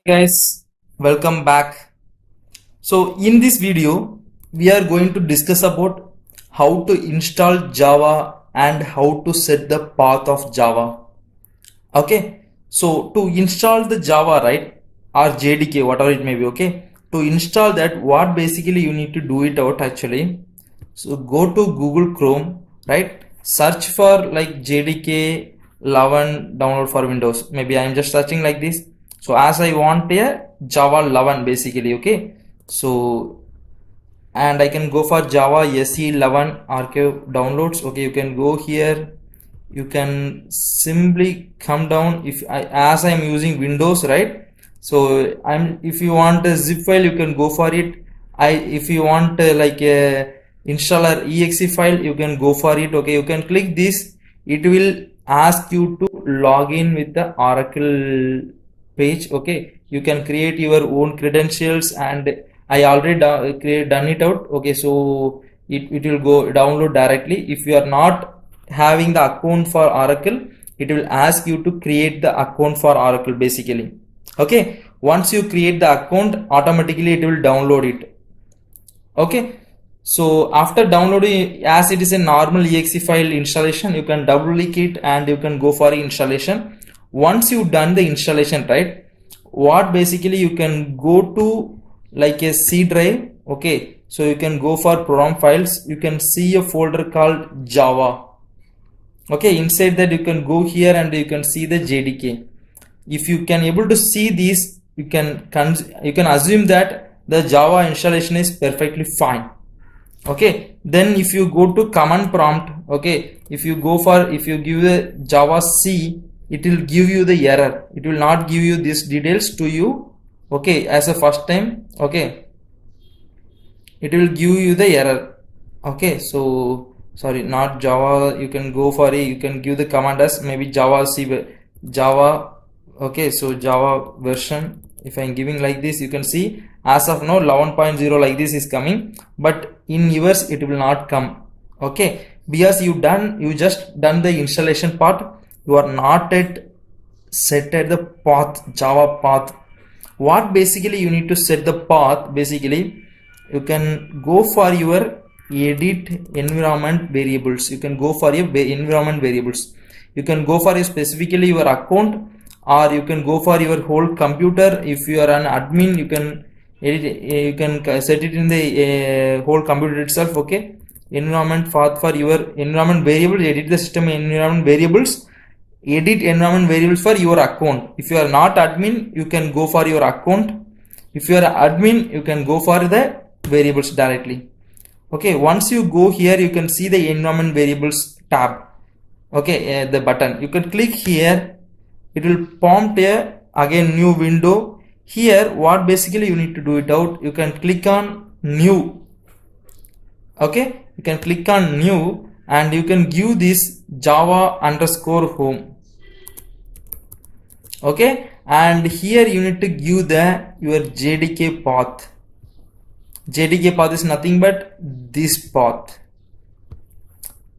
Guys, welcome back. So in this video we are going to discuss about how to install Java and how to set the path of Java. Okay, so to install the Java, right, or JDK, whatever it may be, okay, to install that, what basically you need to do it out actually. So go to Google Chrome, right, search for like JDK 11 download for Windows. Maybe I'm just searching like this. So as I want a Java 11 basically, okay, so and I can go for Java SE11 archive downloads. Okay, you can go here, you can simply come down. If I, as I'm using Windows, right, so I'm, if you want a zip file you can go for it. If you want like a installer exe file, you can go for it. Okay, you can click this, it will ask you to log in with the Oracle page. Okay, you can create your own credentials, and I already done it out. Okay, so it will go download directly. If you are not having the account for Oracle, it will ask you to create the account for Oracle basically. Okay, once you create the account, automatically it will download it. Okay, so after downloading, as it is a normal exe file installation, you can double click it and you can go for installation. Once you done the installation, right, what basically you can go to like a C drive. Okay, so you can go for program files, you can see a folder called Java. Okay, inside that you can go here and you can see the JDK. If you can able to see these, you can assume that the Java installation is perfectly fine. Okay, then if you go to command prompt, okay, if you give the Java C, it will give you the error. It will not give you these details to you. Okay, as a first time. Okay, it will give you the error. Okay, so sorry, not Java. You can go for you can give the command as maybe Java C, Java. Okay, so Java version, if I'm giving like this, you can see as of now 11.0 like this is coming, but in yours it will not come. Okay, because you just done the installation part, you are not yet set at the path, Java path. What basically you need to set the path, basically you can go for your edit environment variables. You can go for your environment variables. You can go for specifically your account, or you can go for your whole computer. If you are an admin, you can edit, you can set it in the whole computer itself. Okay, environment path for your environment variable, edit the system environment variables, edit environment variables for your account. If you are not admin, you can go for your account. If you are admin, you can go for the variables directly. Okay, once you go here, you can see the environment variables tab. Okay, the button, you can click here, it will prompt a again new window. Here what basically you need to do it out, you can click on new. Okay, you can click on new and you can give this Java underscore home. Okay, and here you need to give the your JDK path. JDK path is nothing but this path.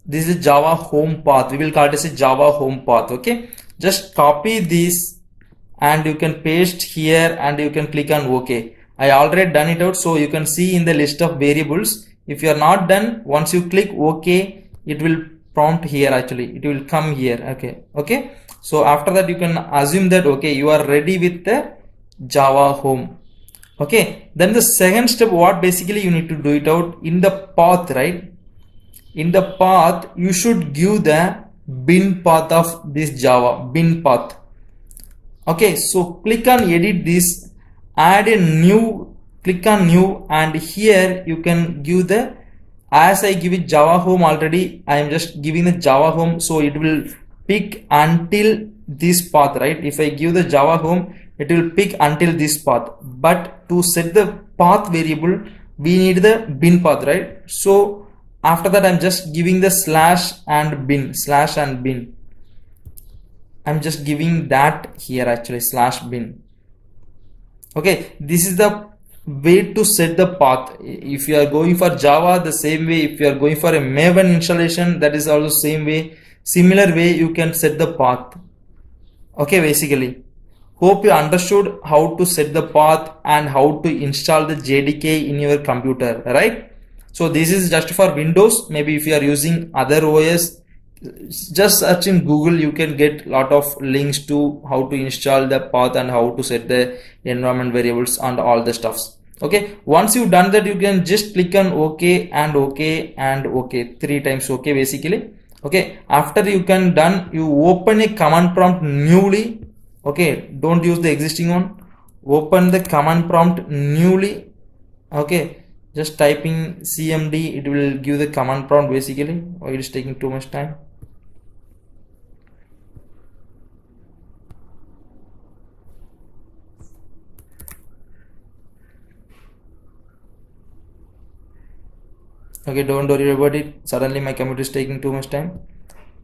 This is Java home path. We will call it as a Java home path. Okay, just copy this and you can paste here and you can click on OK. I already done it out, so you can see in the list of variables. If you are not done, once you click OK, it will prompt here. Actually, it will come here. Okay. So after that, you can assume that okay, you are ready with the Java home. Okay, then the second step, what basically you need to do it out in the path, right? In the path, you should give the bin path of this Java, bin path. Okay, so click on edit this, add a new, click on new, and here you can give the, as I give it Java home already, I am just giving the Java home, so it will pick until this path, right? If I give the Java home, it will pick until this path, but to set the path variable, we need the bin path, right? So after that, I'm just giving the slash and bin. I'm just giving that here actually, slash bin. Okay, this is the way to set the path. If you are going for Java, the same way. If you are going for a Maven installation, that is also same way. Similar way you can set the path. Okay, basically. Hope you understood how to set the path and how to install the JDK in your computer, right? So this is just for Windows. Maybe if you are using other OS, just search in Google, you can get lot of links to how to install the path and how to set the environment variables and all the stuffs. Okay, once you've done that, you can just click on OK and OK and OK, 3 times OK basically. Okay, after you can done, you open a command prompt newly. Okay, don't use the existing one, open the command prompt newly. Okay, just typing cmd, it will give the command prompt basically. Why it is taking too much time? Okay, don't worry about it. Suddenly my computer is taking too much time.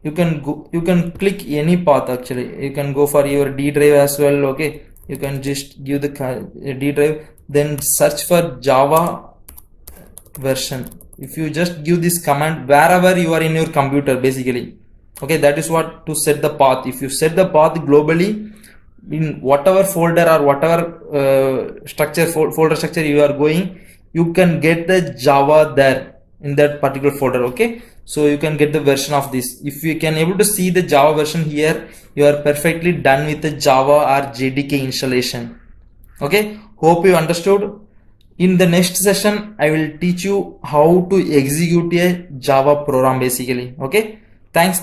You can go, you can click any path actually. You can go for your D drive as well. Okay, you can just give the D drive, then search for Java version. If you just give this command wherever you are in your computer basically, okay, that is what to set the path. If you set the path globally in whatever folder or whatever folder structure you are going, you can get the Java there in that particular folder. Okay, so you can get the version of this. If you can able to see the Java version here, you are perfectly done with the Java or JDK installation. Okay, hope you understood. In the next session, I will teach you how to execute a Java program basically. Okay, thanks.